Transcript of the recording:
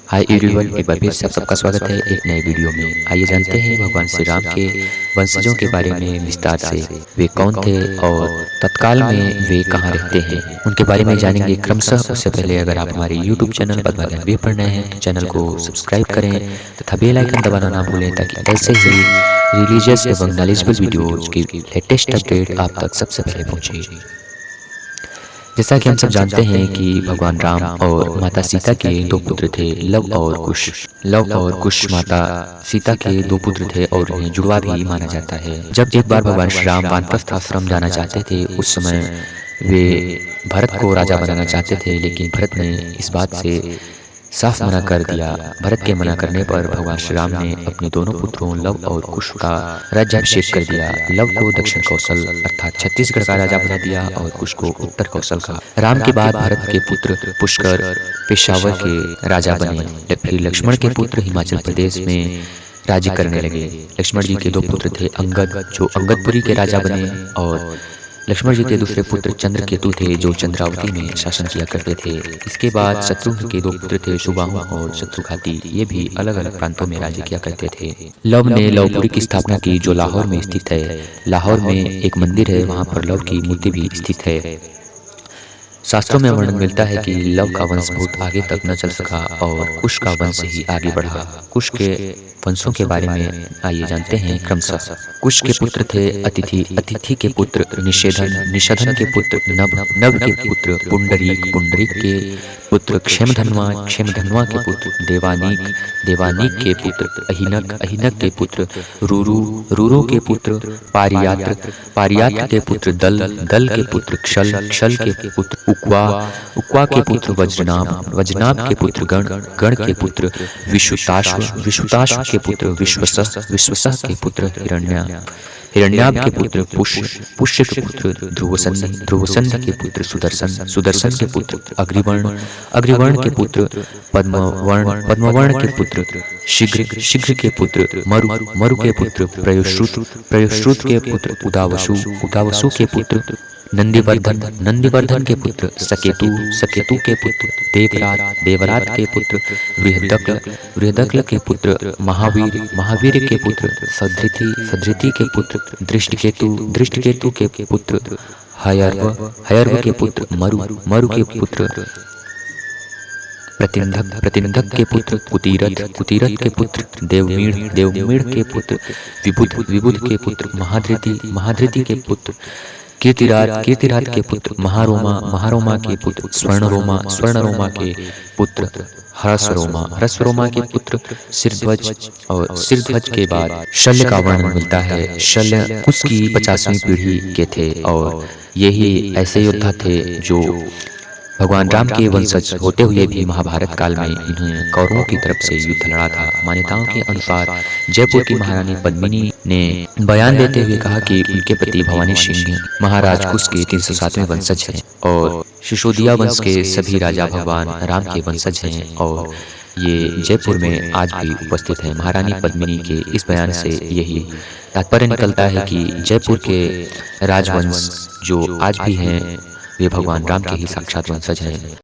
Hi everyone, एक बार फिर से आप सबका स्वागत है एक नए वीडियो में। आइए जानते हैं भगवान श्री राम के वंशजों के बारे में विस्तार से। वे कौन थे और तत्काल में वे कहाँ रहते हैं, उनके बारे में जानेंगे क्रमशः। उससे पहले अगर आप हमारे यूट्यूब चैनल पद्मा ज्ञान वेब पर नए हैं तो चैनल को सब्सक्राइब करें तथा बेल आइकन दबाना ना भूलें, ताकि ऐसे ही रिलीजियस एवं नॉलेजेबल वीडियोज की लेटेस्ट अपडेट आप तक सबसे पहले पहुँचे। जैसा कि हम सब जानते हैं कि भगवान राम और माता सीता के दो पुत्र थे, लव और कुश। लव और कुश माता सीता के दो पुत्र थे और उन्हें जुड़वा भी माना जाता है। जब एक बार भगवान श्री राम वानप्रस्थ आश्रम जाना चाहते थे, उस समय वे भरत को राजा बनाना चाहते थे, लेकिन भरत ने इस बात से साफ मना कर दिया। भरत के मना करने पर भगवान श्री राम ने अपने दोनों पुत्रों लव और कुश का राज्याभिषेक कर दिया। लव को दक्षिण कौशल अर्थात छत्तीसगढ़ का राजा बना दिया और कुश को उत्तर कौशल का। राम के बाद भरत के पुत्र पुष्कर पेशावर के राजा बने। फिर लक्ष्मण के पुत्र हिमाचल प्रदेश में राज्य करने लगे। लक्ष्मण जी के दो पुत्र थे, अंगद जो अंगदपुरी के राजा बने, और लक्ष्मण जी के दूसरे पुत्र चंद्रकेतु थे जो चंद्रावती में शासन किया करते थे। इसके बाद शत्रुघ्न के दो पुत्र थे, सुबाहु और शत्रुघाती। ये भी अलग अलग प्रांतों में राज्य किया करते थे। लव ने लवपुरी की स्थापना की जो लाहौर में स्थित है। लाहौर में एक मंदिर है, वहाँ पर लव की मूर्ति भी स्थित है। शास्त्रों में वर्णन मिलता है कि लव का वंश बहुत आगे तक न चल सका और कुश का वंश ही आगे बढ़ा। कुश के वंशों के बारे में आइए जानते हैं क्रमशः। कुश के पुत्र थे अतिथि, अतिथि के पुत्र निषेधन, निषधन के पुत्र नभ, नभ के पुत्र पुंडरीक, पुंडरीक के पुत्र क्षेमधन्वा, क्षेमधन्वा के पुत्र देवानीक, देवानीक के पुत्र अहिनक, अहिनक के पुत्र रुरु, रुरु के पुत्र पारियात्र, पारियात्र के पुत्र दल, दल के पुत्र क्षल, क्षल के पुत्र उक्वा, उक्वा के पुत्र वज्रनाभ, वज्रनाभ के पुत्र गण, गण के पुत्र विश्वताश्व, विश्वताश्व के पुत्र विश्वसह, विश्वसह के पुत्र हिरण्या, हिरण्याभ के पुत्र पुष्य, पुष्य के पुत्र ध्रुवसन्नि, ध्रुवसन्नि के पुत्र सुदर्शन, सुदर्शन के पुत्र अग्रिवर्ण, अग्रिवर्ण के पुत्र पद्मवर्ण, पद्मवर्ण के पुत्र शीघ्र, शीघ्र के पुत्र मरु, मरु के पुत्र प्रयुश्रुत, प्रयुश्रुत के पुत्र उदावसु, उदावसु के पुत्र नंदिवर्धन, नंदिवर्धन के पुत्र सकेतु, सकेतु के पुत्र देवरात, देवरात के पुत्र बृहदक्ल, बृहदक्ल के पुत्र महावीर, महावीर के पुत्र सधृति, सधृति के पुत्र दृष्टिकेतु, दृष्टिकेतु के पुत्र हयर्व, हयर्व के पुत्र मरु, मरु के पुत्र प्रतिंधक, प्रतिंधक के पुत्र कुतीरथ, कुतीरथ के पुत्र देवमीढ़, देवमीढ़ के पुत्र विबुध, विबुध के पुत्र महाधृति, महाधृति के पुत्र कीर्तिराज, कीर्तिराज के पुत्र महारोमा, महारोमा के पुत्र स्वर्णरोमा, स्वर्णरोमा के पुत्र हर्षरोमा, हर्षरोमा के पुत्र सिरध्वज, और सिरध्वज के बाद शल्य का वर्णन मिलता है। शल्य उसकी 50वीं पीढ़ी के थे और यही ऐसे योद्धा थे जो भगवान राम के वंशज होते हुए भी महाभारत काल में इन्होंने कौरवों की तरफ से युद्ध लड़ा था। मान्यताओं के अनुसार जयपुर की महारानी पद्मिनी ने बयान देते हुए कहा कि उनके पति भवानी सिंह महाराज कुश के 307वें वंशज हैं और सिसोदिया वंश के सभी राजा भगवान राम के वंशज हैं, और ये जयपुर में आज भी उपस्थित है। महारानी पद्मिनी के इस बयान से यही तात्पर्य निकलता है कि जयपुर के राजवंश जो आज भी हैं वे भगवान राम के ही साक्षात वंशज हैं।